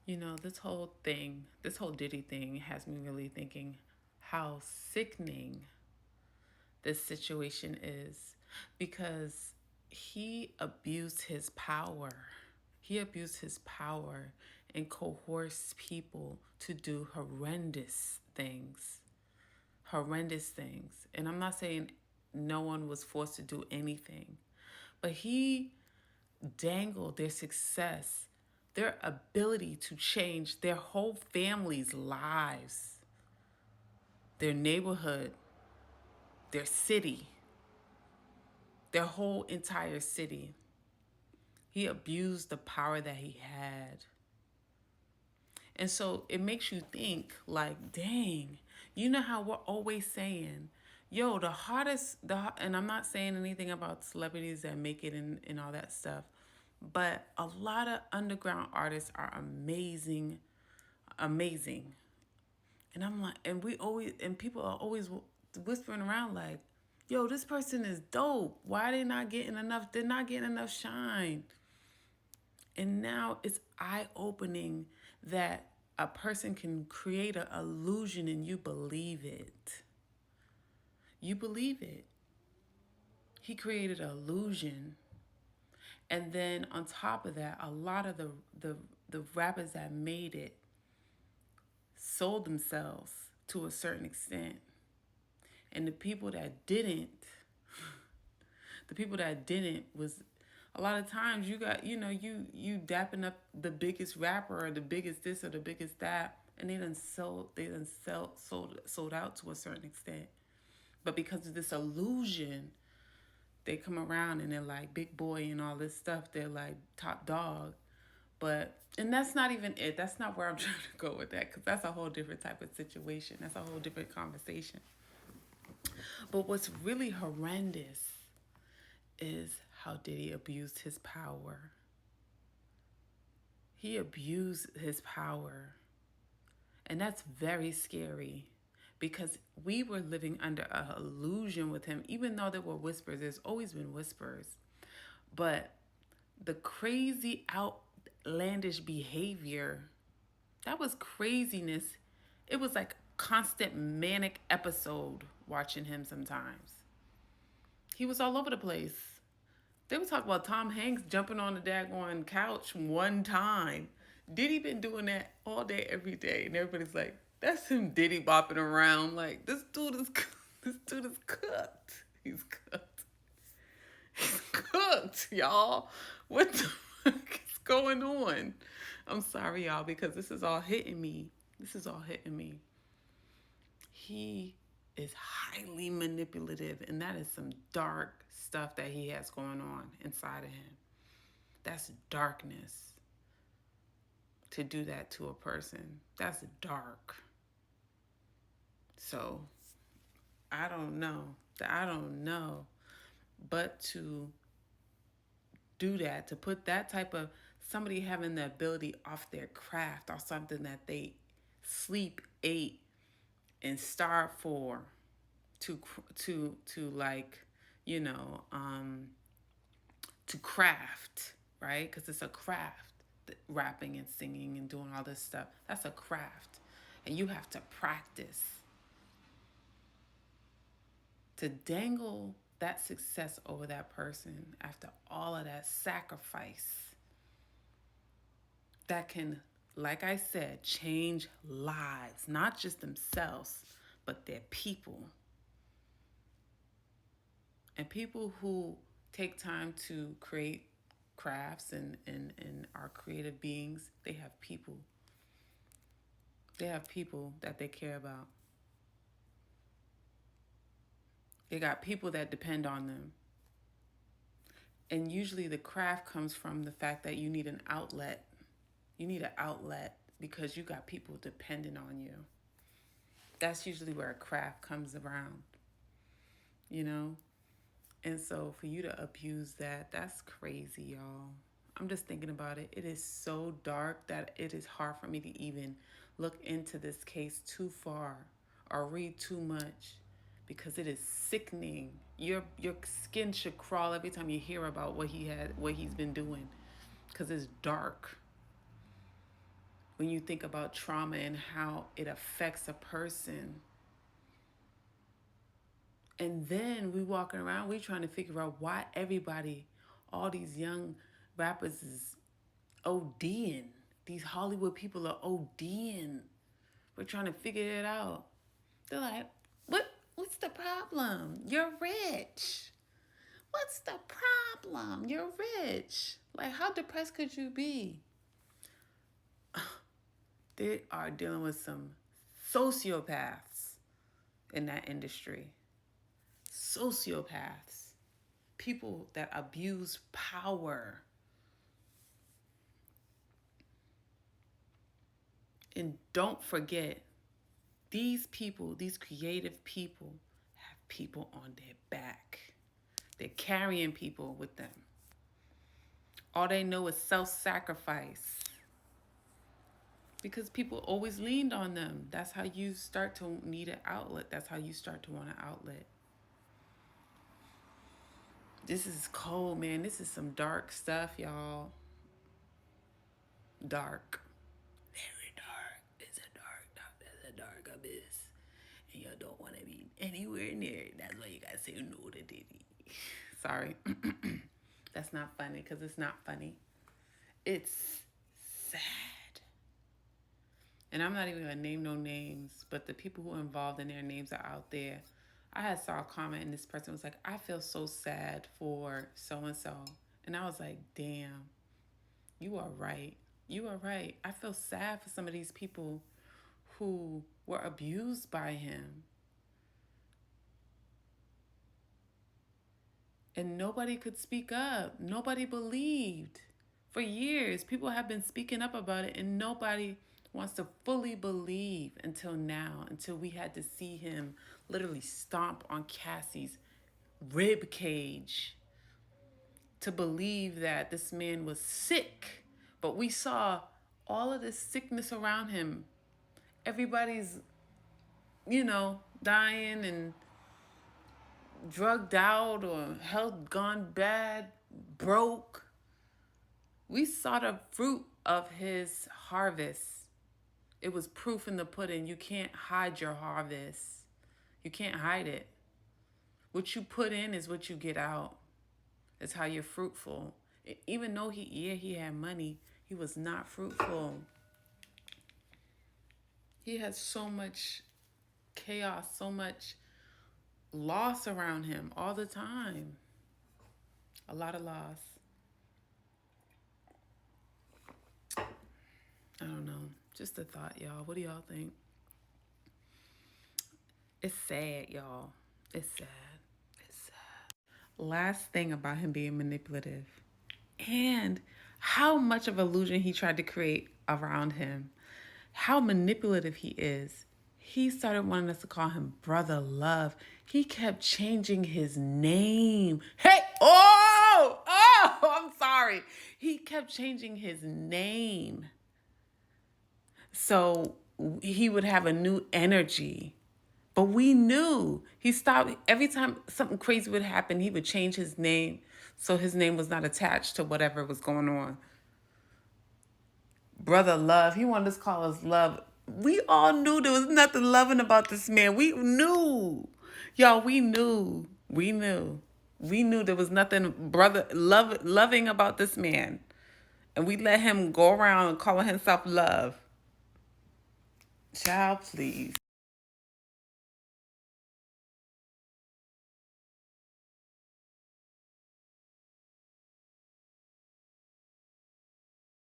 This whole Diddy thing has me really thinking how sickening this situation is, because he abused his power. He abused his power and coerced people to do horrendous things. Horrendous things. And I'm not saying no one was forced to do anything, but he dangled their success, their ability to change their whole family's lives, their neighborhood, their city, their whole entire city. He abused the power that he had. And so it makes you think, like, dang, you know how we're always saying, yo, and I'm not saying anything about celebrities that make it and all that stuff, but a lot of underground artists are amazing, amazing. And I'm like, and people are always whispering around like, yo, this person is dope. Why they not getting enough? They're not getting enough shine. And now it's eye-opening that a person can create an illusion and you believe it. You believe it. He created an illusion. And then on top of that, a lot of the rappers that made it sold themselves to a certain extent. And the people that didn't was a lot of times you got, you dapping up the biggest rapper or the biggest this or the biggest that, and sold out to a certain extent. But because of this illusion, they come around and they're like big boy and all this stuff. They're like top dog. And that's not even it. That's not where I'm trying to go with that, because that's a whole different type of situation. That's a whole different conversation. But what's really horrendous is how Diddy abused his power. He abused his power. And that's very scary, because we were living under an illusion with him, even though there were whispers. There's always been whispers. But the crazy, outlandish behavior, that was craziness. It was like constant manic episode watching him sometimes. He was all over the place. They would talk about Tom Hanks jumping on the daggone couch one time. Diddy been doing that all day, every day, and everybody's like, "That's him Diddy bopping around." Like, this dude is this dude is cooked. He's cooked. He's cooked, y'all. What the fuck is going on? I'm sorry, y'all, because this is all hitting me. This is all hitting me. He is highly manipulative, and that is some dark stuff that he has going on inside of him. That's darkness. To do that to a person, that's dark. So I don't know. But to do that, to put that type of somebody having the ability off their craft or something that they sleep, ate, and starve for, to like, to craft, right? Because it's a craft, rapping and singing and doing all this stuff. That's a craft, and you have to practice. To dangle that success over that person after all of that sacrifice, that can, like I said, change lives, not just themselves, but their people. And people who take time to create crafts and are creative beings, they have people. They have people that they care about. They got people that depend on them. And usually the craft comes from the fact that you need an outlet. You need an outlet because you got people depending on you. That's usually where a craft comes around, you know? And so for you to abuse that, that's crazy, y'all. I'm just thinking about it. It is so dark that it is hard for me to even look into this case too far or read too much, because it is sickening. Your skin should crawl every time you hear about what he's been doing, because it's dark. when you think about trauma and how it affects a person. And then we walking around, we trying to figure out why everybody, all these young rappers is ODing. These Hollywood people are ODing. We're trying to figure it out. They're like, what's the problem? You're rich. What's the problem? You're rich. Like, how depressed could you be? They are dealing with some sociopaths in that industry. Sociopaths. People that abuse power. And don't forget, these people, these creative people, have people on their back. They're carrying people with them. All they know is self-sacrifice. Because people always leaned on them. That's how you start to need an outlet. That's how you start to want an outlet. This is cold, man. This is some dark stuff, y'all. Dark. Very dark. It's a dark abyss. And you don't want to be anywhere near it. That's why you gotta say no to Diddy. Sorry. That's not funny, because it's not funny. It's sad. And I'm not even going to name no names, but the people who are involved in their names are out there. I had saw a comment and this person was like, I feel so sad for so-and-so. And I was like, damn, you are right. You are right. I feel sad for some of these people who were abused by him. And nobody could speak up. Nobody believed. For years, people have been speaking up about it, and nobody wants to fully believe until now, until we had to see him literally stomp on Cassie's rib cage to believe that this man was sick. But we saw all of this sickness around him. Everybody's, dying and drugged out or health gone bad, broke. We saw the fruit of his harvest. It was proof in the pudding. You can't hide your harvest. You can't hide it. What you put in is what you get out. It's how you're fruitful. Even though he had money, he was not fruitful. He had so much chaos, so much loss around him all the time. A lot of loss. I don't know. Just a thought, y'all. What do y'all think? It's sad, y'all. It's sad. It's sad. Last thing about him being manipulative and how much of illusion he tried to create around him. How manipulative he is. He started wanting us to call him Brother Love. He kept changing his name. Hey, I'm sorry. He kept changing his name. So he would have a new energy. But we knew. He stopped. Every time something crazy would happen, he would change his name so his name was not attached to whatever was going on. Brother Love. He wanted us to call us Love. We all knew there was nothing loving about this man. We knew. Y'all, we knew. We knew. We knew there was nothing loving about this man. And we let him go around calling himself Love. Child, please.